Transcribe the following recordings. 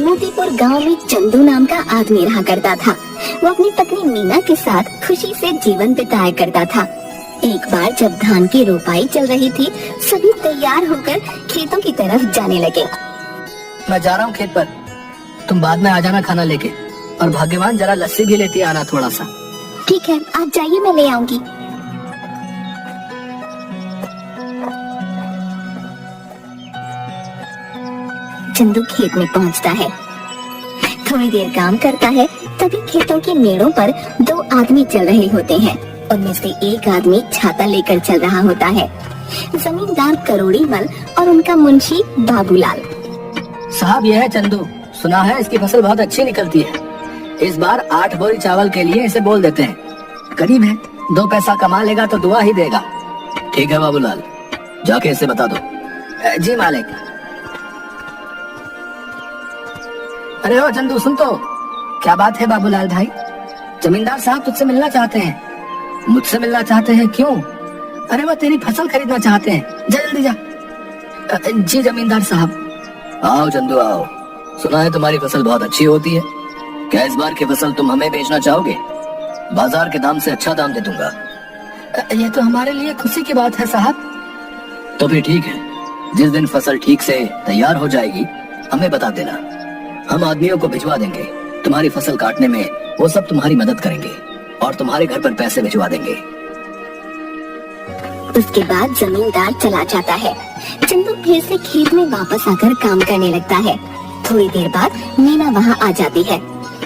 मोतीपुर गांव में चंदू नाम का आदमी रहा करता था। वो अपनी पत्नी मीना के साथ खुशी से जीवन बिताया करता था। एक बार जब धान की रोपाई चल रही थी, सभी तैयार होकर खेतों की तरफ जाने लगे। मैं जा रहा हूँ खेत पर, तुम बाद में आ जाना खाना लेके, और भाग्यवान जरा लस्सी भी लेती आना थोड़ा सा। ठीक है, आप जाइए, मैं ले आऊंगी। चंदू खेत में पहुंचता है, थोड़ी देर काम करता है, तभी खेतों की मेड़ों पर दो आदमी चल रहे होते हैं। उनमें से एक आदमी छाता लेकर चल रहा होता है, जमींदार करोड़ीमल और उनका मुंशी बाबूलाल। साहब, यह है चंदू, सुना है इसकी फसल बहुत अच्छी निकलती है। इस बार 8 बोरी चावल के लिए इसे बोल देते हैं। गरीब है, 2 पैसा कमा लेगा तो दुआ ही देगा। ठीक है बाबूलाल, जाके इसे बता दो। जी मालिक। अरे ओ चंदू, सुन तो। क्या बात है बाबूलाल भाई? जमींदार साहब तुझसे मिलना चाहते हैं। मुझसे मिलना चाहते हैं? क्यों? अरे वो तेरी फसल खरीदना चाहते हैं, जा जल्दी जा। जी जमींदार साहब। आओ चंदू आओ, सुना है तुम्हारी फसल बहुत अच्छी होती है। क्या इस बार की फसल तुम हमें बेचना चाहोगे? बाजार के दाम से अच्छा दाम दे दूंगा। ये तो हमारे लिए खुशी की बात है साहब। तो फिर ठीक है, जिस दिन फसल ठीक से तैयार हो जाएगी हमें बता देना, हम आदमियों को भिजवा देंगे। तुम्हारी फसल काटने में वो सब तुम्हारी मदद करेंगे और तुम्हारे घर पर पैसे भिजवा देंगे। उसके बाद जमींदार चला जाता है। चंदू फिर से खेत में वापस आकर काम करने लगता है। थोड़ी देर बाद मीना वहाँ आ जाती है।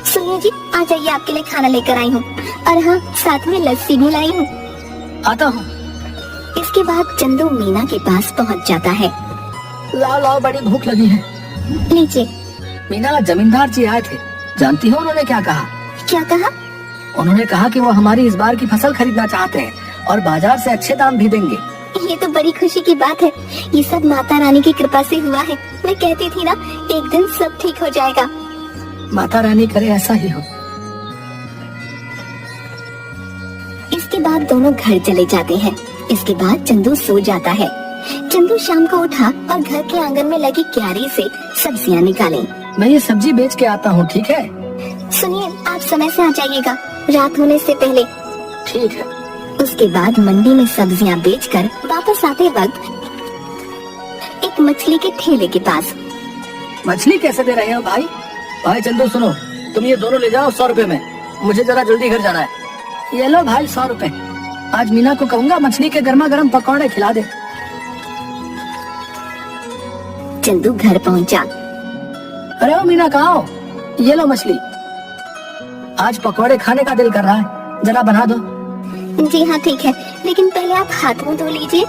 सुनिए जी, आ जाइए, आपके लिए खाना लेकर आई हूँ, और हाँ, साथ में लस्सी भी लाई हूँ। आता हूँ। इसके बाद चंदू मीना के पास पहुँच जाता है। लाओ लाओ, बड़ी भूख लगी है। लीजिए। मीना, जमींदार जी आए थे, जानती हो उन्होंने क्या कहा? क्या कहा? उन्होंने कहा कि वो हमारी इस बार की फसल खरीदना चाहते हैं और बाजार से अच्छे दाम भी देंगे। ये तो बड़ी खुशी की बात है। ये सब माता रानी की कृपा से हुआ है। मैं कहती थी ना, एक दिन सब ठीक हो जाएगा। माता रानी करे ऐसा ही हो। इसके बाद दोनों घर चले जाते हैं। इसके बाद चंदू सो जाता है। चंदू शाम को उठा और घर के आंगन में लगी क्यारी से सब्जियां निकाली। मैं ये सब्जी बेच के आता हूँ, ठीक है? सुनिए, आप समय से आ जाइएगा, रात होने से पहले। ठीक है। उसके बाद मंडी में सब्जियां बेचकर वापस आते वक्त एक मछली के ठेले के पास। मछली कैसे दे रहे हो भाई? भाई चंदू सुनो, तुम ये दोनों ले जाओ 100 रुपए में, मुझे जरा जल्दी घर जाना है। ये लो भाई 100 रुपए। आज मीना को कहूँगा मछली के गर्मा गर्म पकौड़े खिला दे। चंदू घर पहुँचा। अरे ओ मीना, कहाँ हो? ये लो मछली, आज पकौड़े खाने का दिल कर रहा है, जरा बना दो। जी हाँ ठीक है, लेकिन पहले आप हाथ मुंह धो लीजिए।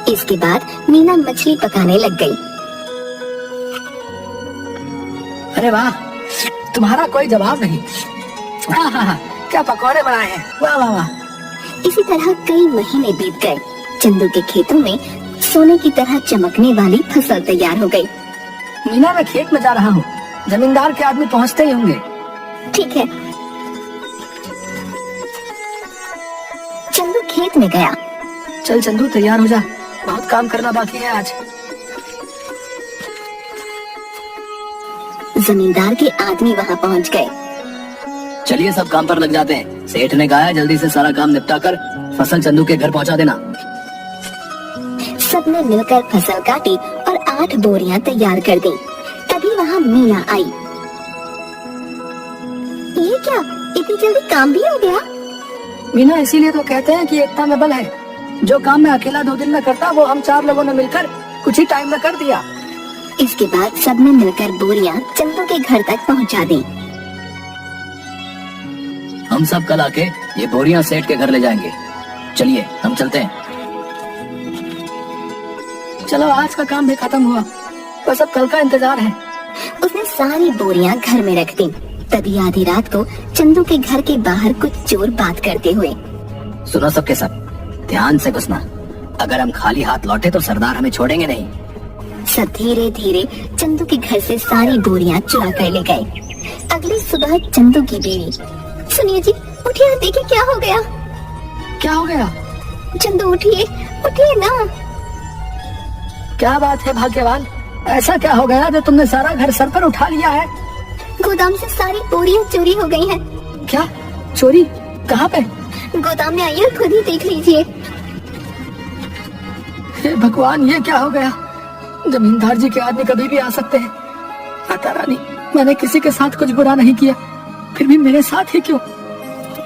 इसके बाद मीना मछली पकाने लग गई। अरे वाह, तुम्हारा कोई जवाब नहीं। हाँ, क्या पकौड़े बनाए हैं, वाह वाह वाह। इसी तरह कई महीने बीत गए। चंदू के खेतों में सोने की तरह चमकने वाली फसल तैयार हो गई। मीना, मैं खेत में जा रहा हूँ, जमींदार के आदमी पहुँचते ही होंगे। ठीक है। चंदू खेत में गया। चल चंदू, तैयार हो जा, बहुत काम करना बाकी है आज। जमींदार के आदमी वहाँ पहुँच गए। चलिए सब काम पर लग जाते हैं। सेठ ने कहा है जल्दी से सारा काम निपटा कर फसल चंदू के घर पहुँचा देना। सबने मिलकर फसल काटी और 8 बोरियां तैयार कर दी। तभी वहाँ मीना आई। ये क्या, इतनी जल्दी काम भी हो गया? मीना, इसीलिए तो कहते हैं कि एकता में बल है। जो काम मैं अकेला 2 दिन में करता, वो हम 4 लोगों ने मिलकर कुछ ही टाइम में कर दिया। इसके बाद सबने मिलकर बोरियां चंदू के घर तक पहुंचा दी। हम सब कल आके ये बोरियां सेठ के घर ले जाएंगे। चलिए हम चलते हैं। चलो, आज का काम भी खत्म हुआ, बस अब कल का इंतजार है। उसने सारी बोरियां घर में रख दी। तभी आधी रात को चंदू के घर के बाहर कुछ चोर बात करते हुए। सुनो सबके सब, ध्यान से घुसना। अगर हम खाली हाथ लौटे तो सरदार हमें छोड़ेंगे नहीं। सब धीरे धीरे चंदू के घर से सारी बोरियां चुरा कर ले गए। अगली सुबह चंदू की बीवी, सुनिए जी, उठिए, देखिए क्या हो गया। क्या हो गया? चंदू उठिए, उठिए ना। क्या बात है भाग्यवान, ऐसा क्या हो गया जो तुमने सारा घर सर पर उठा लिया है? गोदाम से सारी बोरियां चोरी हो गई हैं। क्या चोरी? कहाँ पे? गोदाम में आइए, खुद ही देख लीजिए। हे भगवान, ये क्या हो गया? जमींदार जी के आदमी कभी भी आ सकते हैं। माता रानी, मैंने किसी के साथ कुछ बुरा नहीं किया, फिर भी मेरे साथ ही क्यों?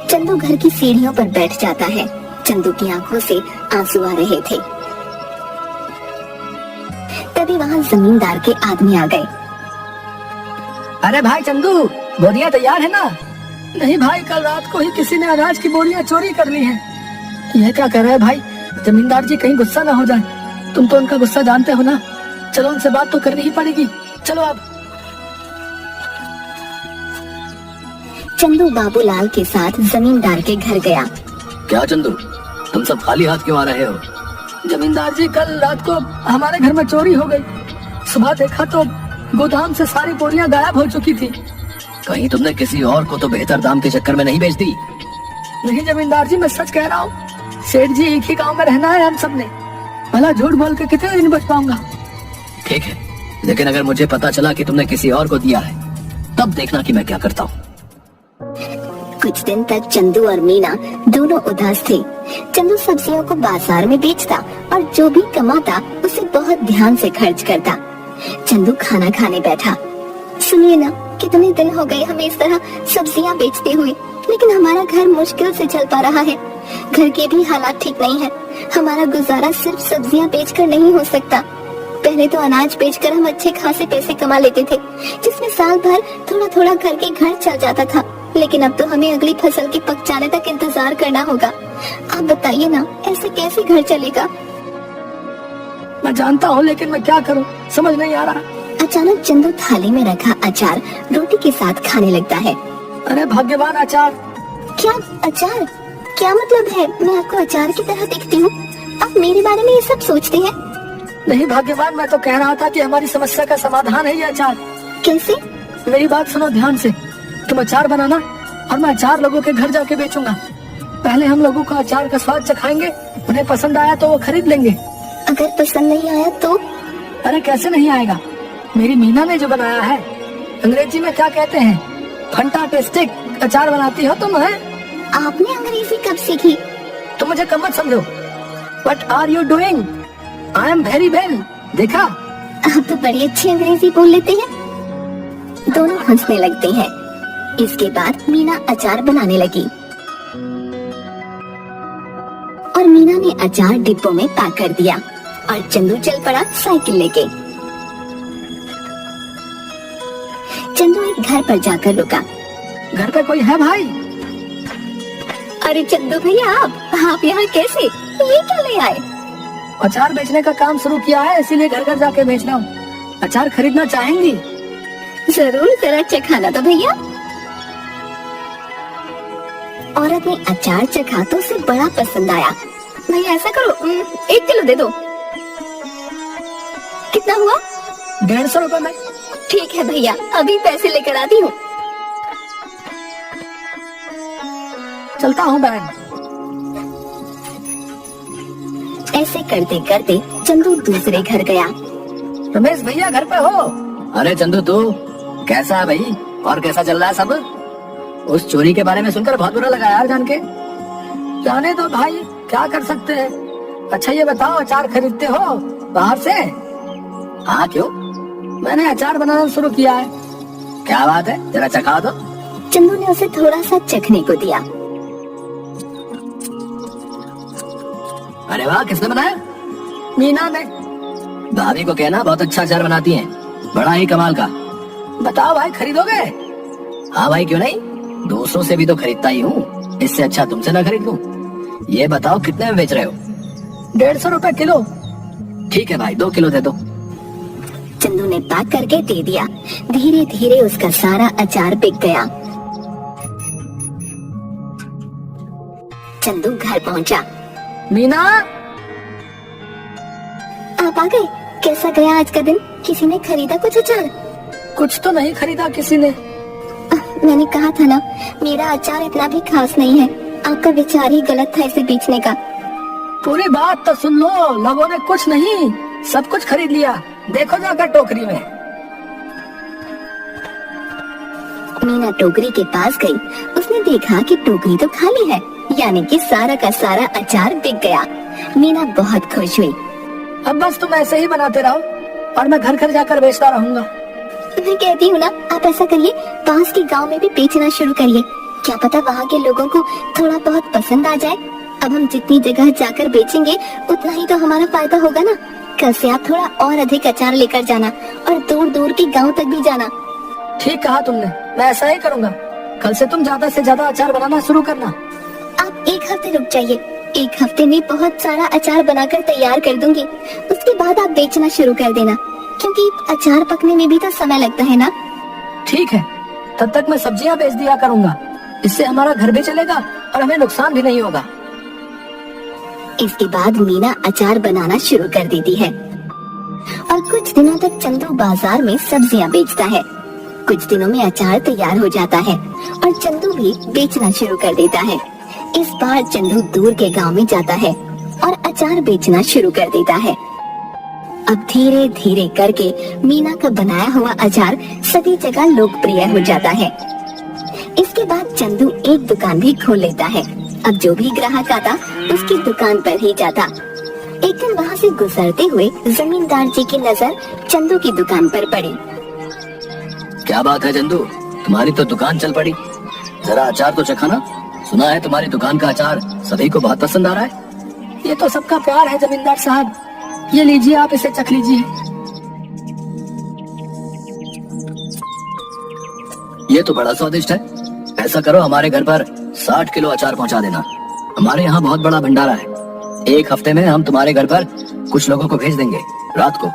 चंदू घर की सीढ़ियों पर बैठ जाता है। चंदू की आंखों से आंसू आ रहे थे। तभी वहाँ जमींदार के आदमी आ गए। अरे भाई चंदू, बोरियां तैयार है ना? नहीं भाई, कल रात को ही किसी ने अनाज की बोरियां चोरी कर ली हैं। यह क्या कर रहा है भाई? जमींदार जी कहीं गुस्सा ना हो जाए। तुम तो उनका गुस्सा जानते हो ना। चलो उनसे बात तो करनी ही पड़ेगी। चलो अब। चंदू बाबूलाल के साथ जमींदार के घर गया। क्या चंदू, तुम सब खाली हाथ क्यों आ रहे हो? जमींदार जी, कल रात को हमारे घर में चोरी हो गई। सुबह देखा तो गोदाम से सारी बोरियां गायब हो चुकी थी। कहीं तुमने किसी और को तो बेहतर दाम के चक्कर में नहीं बेच दी? नहीं जमींदार जी, मैं सच कह रहा हूँ। सेठ जी, एक ही गांव में रहना है हम सबने। भला झूठ बोल के कितने दिन बच पाऊंगा? ठीक है, लेकिन अगर मुझे पता चला कि तुमने किसी और को दिया है, तब देखना कि मैं क्या करता हूँ। कुछ दिन तक चंदू और मीना दोनों उदास थे। चंदू सब्जियों को बाजार में बेचता और जो भी कमाता उसे बहुत ध्यान से खर्च करता। चंदू खाना खाने बैठा। सुनिए ना, कितने दिन हो गए हमें इस तरह सब्जियां बेचते हुए, लेकिन हमारा घर मुश्किल से चल पा रहा है। घर के भी हालात ठीक नहीं है। हमारा गुजारा सिर्फ सब्जियां बेचकर नहीं हो सकता। पहले तो अनाज बेचकर हम अच्छे खासे पैसे कमा लेते थे, जिसमें साल भर थोड़ा थोड़ा करके घर चल जाता था। लेकिन अब तो हमें अगली फसल के पक जाने तक इंतजार करना होगा। आप बताइए ना, ऐसे कैसे घर चलेगा? मैं जानता हूँ, लेकिन मैं क्या करूँ, समझ नहीं आ रहा। अचानक चंदू थाली में रखा अचार रोटी के साथ खाने लगता है। अरे भाग्यवान अचार! क्या अचार? क्या मतलब है? मैं आपको अचार की तरह दिखती हूँ? आप मेरे बारे में ये सब सोचते हैं? नहीं भाग्यवान, मैं तो कह रहा था कि हमारी समस्या का समाधान है ये अचार। कैसे? मेरी बात सुनो ध्यान से। तुम अचार बनाना और मैं अचार लोगों के घर जाके बेचूंगा। पहले हम लोगों का अचार का स्वाद चखाएंगे, उन्हें पसंद आया तो वो खरीद लेंगे। अगर पसंद नहीं आया तो? अरे कैसे नहीं आएगा? मेरी मीना ने जो बनाया है, अंग्रेजी में क्या कहते हैं, फंटास्टिक अचार बनाती हो तुम, है? आपने अंग्रेजी कब सीखी? तुम मुझे कम मत समझो। What are you doing? I am very well. देखा? आप तो बड़ी अच्छी अंग्रेजी बोल लेते हैं। दोनों हंसने लगते हैं। इसके बाद मीना अचार बनाने लगी और मीना ने अचार डिब्बों में पैक कर दिया और चंदू चल पड़ा साइकिल लेके। चंदू एक घर पर जाकर रुका। घर पे कोई है भाई? अरे चंदू भैया, आप यहाँ कैसे? ये क्या ले आए? अचार बेचने का काम शुरू किया है, इसीलिए घर घर जाके बेच रहा हूँ। अचार खरीदना चाहेंगी? जरूर, जरा चखाना तो भैया। औरत ने अचार चखा तो उसे बड़ा पसंद आया। भैया ऐसा करो, 1 किलो दे दो। कितना हुआ? 150 रुपए में। ठीक है भैया, अभी पैसे लेकर आती हूँ। चलता हूँ बहन। ऐसे करते करते चंदू दूसरे घर गया। रमेश भैया घर पे हो? अरे चंदू, तू कैसा है भाई? और कैसा चल रहा है सब? उस चोरी के बारे में सुनकर बहुत बुरा लगा यार जान के। जाने दो भाई, क्या कर सकते हैं। अच्छा ये बताओ, अचार खरीदते हो बाहर से? हाँ क्यों? मैंने अचार बनाना शुरू किया है। क्या बात है, जरा चखा दो। चंदू ने उसे थोड़ा सा चखने को दिया। अरे वाह, किसने बनाया? मीना ने। भाभी को कहना बहुत अच्छा अचार बनाती हैं, बड़ा ही कमाल का। बताओ भाई, खरीदोगे? हाँ भाई, क्यों नहीं, दूसरों से भी तो खरीदता ही हूँ, इससे अच्छा तुमसे ना खरीद लूं। ये बताओ कितने में बेच रहे हो? 150 रुपए किलो। ठीक है भाई, 2 किलो दे दो। चंदू ने पैक करके दे दिया। धीरे धीरे उसका सारा अचार बिक गया। चंदू घर पहुंचा। मीना, आप आ गए? कैसा गया आज का दिन? किसी ने खरीदा कुछ अचार? कुछ तो नहीं खरीदा किसी ने। मैंने कहा था ना, मेरा अचार इतना भी खास नहीं है। आपका विचार ही गलत था इसे बेचने का। पूरी बात तो सुन लो, लोगों ने कुछ नहीं सब कुछ खरीद लिया। देखो जाकर टोकरी में। मीना टोकरी के पास गई। उसने देखा कि टोकरी तो खाली है, यानी कि सारा का सारा अचार बिक गया। मीना बहुत खुश हुई। अब बस तुम ऐसे ही बनाते रहो और मैं घर घर जाकर बेचता रहूंगा। मैं कहती हूँ ना, आप ऐसा करिए, पास के गांव में भी बेचना शुरू करिए। क्या पता वहाँ के लोगों को थोड़ा बहुत पसंद आ जाए। अब हम जितनी जगह जाकर बेचेंगे उतना ही तो हमारा फायदा होगा ना। कल से आप थोड़ा और अधिक अचार लेकर जाना और दूर दूर के गांव तक भी जाना। ठीक कहा तुमने, मैं ऐसा ही करूंगा। कल से तुम ज्यादा से ज्यादा अचार बनाना शुरू करना। आप एक हफ्ते रुक जाइए, एक हफ्ते में बहुत सारा अचार बनाकर तैयार कर दूंगी। उसके बाद आप बेचना शुरू कर देना, क्योंकि अचार पकने में भी तो समय लगता है ना। ठीक है, तब तक मैं सब्जियां बेच दिया करूंगा। इससे हमारा घर भी चलेगा और हमें नुकसान भी नहीं होगा। इसके बाद मीना अचार बनाना शुरू कर देती है और कुछ दिनों तक चंदू बाजार में सब्जियां बेचता है। कुछ दिनों में अचार तैयार हो जाता है और चंदू भी बेचना शुरू कर देता है। इस बार चंदू दूर के गांव में जाता है और अचार बेचना शुरू कर देता है। अब धीरे धीरे करके मीना का बनाया हुआ अचार सभी जगह लोकप्रिय हो जाता है। इसके बाद चंदू एक दुकान भी खोल लेता है। अब जो भी ग्राहक आता उसकी दुकान पर ही जाता। एक दिन वहाँ से गुजरते हुए जमींदार जी की नजर चंदू की दुकान पर पड़ी। क्या बात है चंदू, तुम्हारी तो दुकान चल पड़ी। जरा अचार तो चखा ना। सुना है तुम्हारी दुकान का अचार सभी को बहुत पसंद आ रहा है। ये तो सबका प्यार है जमींदार साहब। ये लीजिए, आप इसे चख लीजिए। ये तो बड़ा स्वादिष्ट है। ऐसा करो, हमारे घर पर 60 किलो अचार पहुंचा देना। हमारे यहाँ बहुत बड़ा भंडारा है। एक हफ्ते में हम तुम्हारे घर पर कुछ लोगों को भेज देंगे रात को,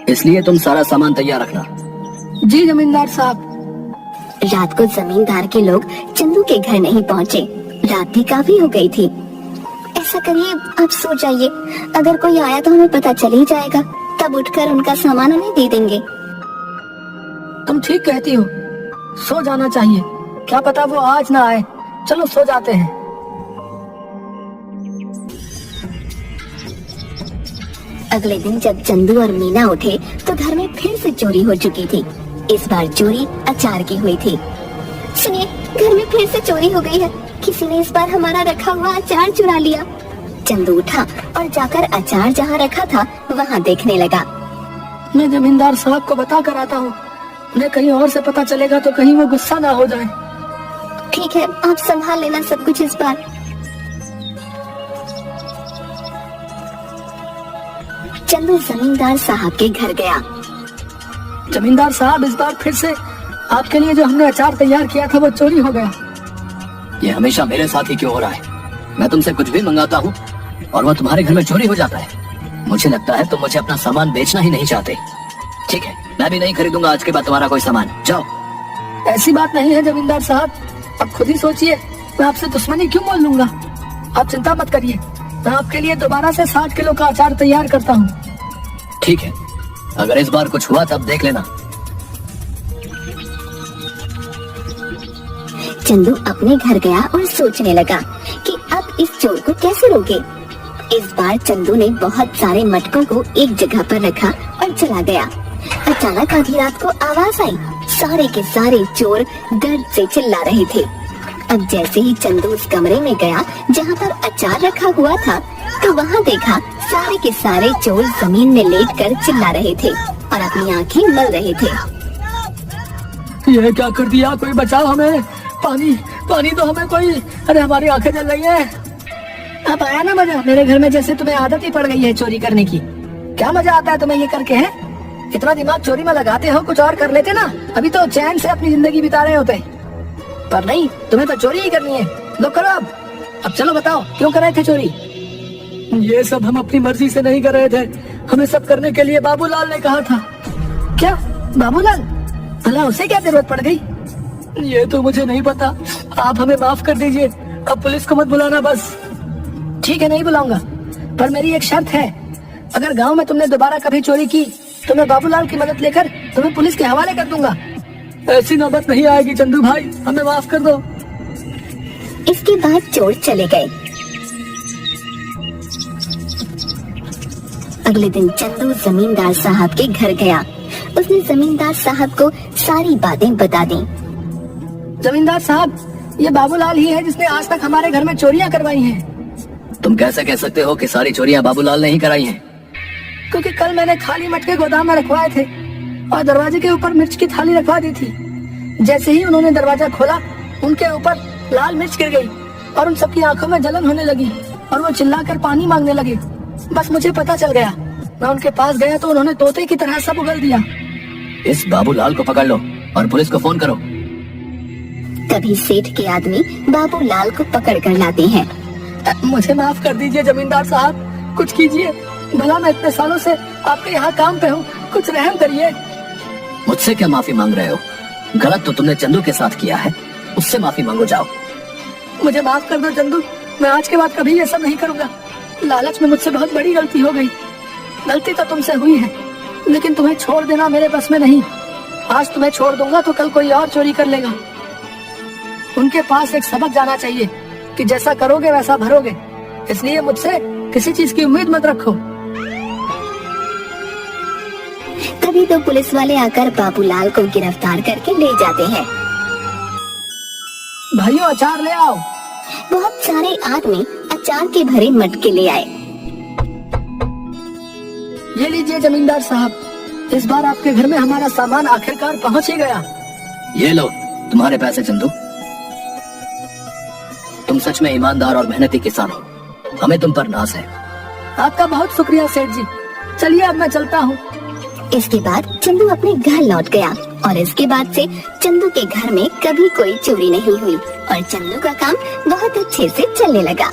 इसलिए तुम सारा सामान तैयार रखना। जी जमींदार साहब। रात को जमींदार के लोग चंदू के घर नहीं पहुँचे। रात भी काफी हो गई थी। ऐसा करिए, आप सो जाइए। अगर कोई आया तो हमें पता चल ही जाएगा, तब उठकर उनका सामान उन्हें दे देंगे। तुम ठीक कहती हो, सो जाना चाहिए। क्या पता वो आज ना आए। चलो सो जाते हैं। अगले दिन जब चंदू और मीना उठे तो घर में फिर से चोरी हो चुकी थी। इस बार चोरी अचार की हुई थी। सुनिए, घर में फिर से चोरी हो गई है। किसी ने इस बार हमारा रखा हुआ अचार चुरा लिया। चंदू उठा और जाकर अचार जहाँ रखा था वहाँ देखने लगा। मैं जमींदार साहब को बता कर आता हूँ। उन्हें कहीं और से पता चलेगा तो कहीं वो गुस्सा ना हो जाए। ठीक है, आप संभाल लेना सब कुछ इस बार। चंदू जमींदार साहब के घर गया। जमींदार साहब, इस बार फिर से आपके लिए जो हमने अचार तैयार किया था वो चोरी हो गया। ये हमेशा मेरे साथ ही क्यों हो रहा है? मैं तुमसे कुछ भी मंगाता हूँ और वो तुम्हारे घर में चोरी हो जाता है। मुझे लगता है तुम मुझे अपना सामान बेचना ही नहीं चाहते। ठीक है, मैं भी नहीं खरीदूंगा आज के बाद तुम्हारा कोई सामान। जाओ। ऐसी बात नहीं है जमींदार साहब, अब खुद ही सोचिए, मैं आपसे दुश्मनी क्यों बोल लूंगा। आप चिंता मत करिए, मैं आपके लिए दोबारा से 60 किलो का अचार तैयार करता हूँ। ठीक है, अगर इस बार कुछ हुआ तब देख लेना। चंदू अपने घर गया और सोचने लगा कि अब इस चोर को कैसे रोके। इस बार चंदू ने बहुत सारे मटकों को एक जगह पर रखा और चला गया। अचानक आधी रात को आवाज आई। सारे के सारे चोर दर्द से चिल्ला रहे थे। अब जैसे ही चंदू उस कमरे में गया जहाँ पर अचार रखा हुआ था, तो वहाँ देखा सारे के सारे चोर जमीन में लेटकर चिल्ला रहे थे और अपनी आंखें मल रहे थे। ये क्या कर दिया? कोई बचाओ हमें। पानी पानी दो हमें कोई। अरे हमारी आंखें जल रही है। अब आया ना मजा? मेरे घर में जैसे तुम्हें आदत ही पड़ गई है चोरी करने की। क्या मजा आता है तुम्हें ये करके? है इतना दिमाग चोरी में लगाते हो, कुछ और कर लेते ना, अभी तो चैन से अपनी जिंदगी बिता रहे होते। पर नहीं, तुम्हें तो चोरी ही करनी है। लो करो अब चलो बताओ क्यों कर रहे थे चोरी? ये सब हम अपनी मर्जी से नहीं कर रहे थे। हमें सब करने के लिए बाबूलाल ने कहा था। क्या बाबूलाल? भला उसे क्या जरूरत पड़ गई? ये तो मुझे नहीं पता। आप हमें माफ कर दीजिए। अब पुलिस को मत बुलाना बस। ठीक है, नहीं बुलाऊंगा, पर मेरी एक शर्त है। अगर गांव में तुमने दोबारा कभी चोरी की तो मैं बाबूलाल की मदद लेकर तुम्हें पुलिस के हवाले कर दूंगा। ऐसी नौबत नहीं आएगी चंदू भाई, हमें माफ कर दो। इसके बाद चोर चले गए। अगले दिन चंदू जमींदार साहब के घर गया। उसने जमींदार साहब को सारी बातें बता दी। जमींदार साहब, ये बाबूलाल ही है जिसने आज तक हमारे घर में चोरियां करवाई हैं। तुम कैसे कह सकते हो कि सारी चोरियां बाबूलाल ने ही कराई हैं? क्योंकि कल मैंने खाली मटके गोदाम में रखवाए थे और दरवाजे के ऊपर मिर्च की थाली रखवा दी थी। जैसे ही उन्होंने दरवाजा खोला, उनके ऊपर लाल मिर्च गिर गई और उन सबकी आंखों में जलन होने लगी और वो चिल्लाकर पानी मांगने लगे। बस मुझे पता चल गया। मैं उनके पास गया तो उन्होंने तोते की तरह सब उगल दिया। इस बाबूलाल को पकड़ लो और पुलिस को फोन करो। तभी सेठ के आदमी बाबूलाल को पकड़ कर लाते हैं। मुझे माफ कर दीजिए जमींदार साहब, कुछ कीजिए। भला मैं इतने सालों से आपके यहाँ काम पे हूँ, कुछ रहम करिए। मुझसे क्या माफी मांग रहे हो? गलत तो तुमने चंदू के साथ किया है, उससे माफी मांगो जाओ। मुझे माफ कर दो चंदू, मैं आज के बाद कभी ये सब नहीं करूँगा। लालच में मुझसे बहुत बड़ी गलती हो गई। गलती तो तुमसे हुई है, लेकिन तुम्हें छोड़ देना मेरे बस में नहीं। आज तुम्हें छोड़ दूंगा तो कल कोई और चोरी कर लेगा। उनके पास एक सबक जाना चाहिए कि जैसा करोगे वैसा भरोगे। इसलिए मुझसे किसी चीज की उम्मीद मत रखो। तभी तो पुलिस वाले आकर बाबूलाल को गिरफ्तार करके ले जाते हैं। भाइयों, अचार ले आओ। बहुत सारे आदमी अचार के भरे मटके ले आए। ये लीजिए जमींदार साहब, इस बार आपके घर में हमारा सामान आखिरकार पहुंच ही गया। ये लो तुम्हारे पैसे चंदू। तुम सच में ईमानदार और मेहनती किसान हो, हमें तुम पर नाज है। आपका बहुत शुक्रिया सेठ जी। चलिए अब मैं चलता हूँ। इसके बाद चंदू अपने घर लौट गया और इसके बाद से चंदू के घर में कभी कोई चोरी नहीं हुई और चंदू का काम बहुत अच्छे से चलने लगा।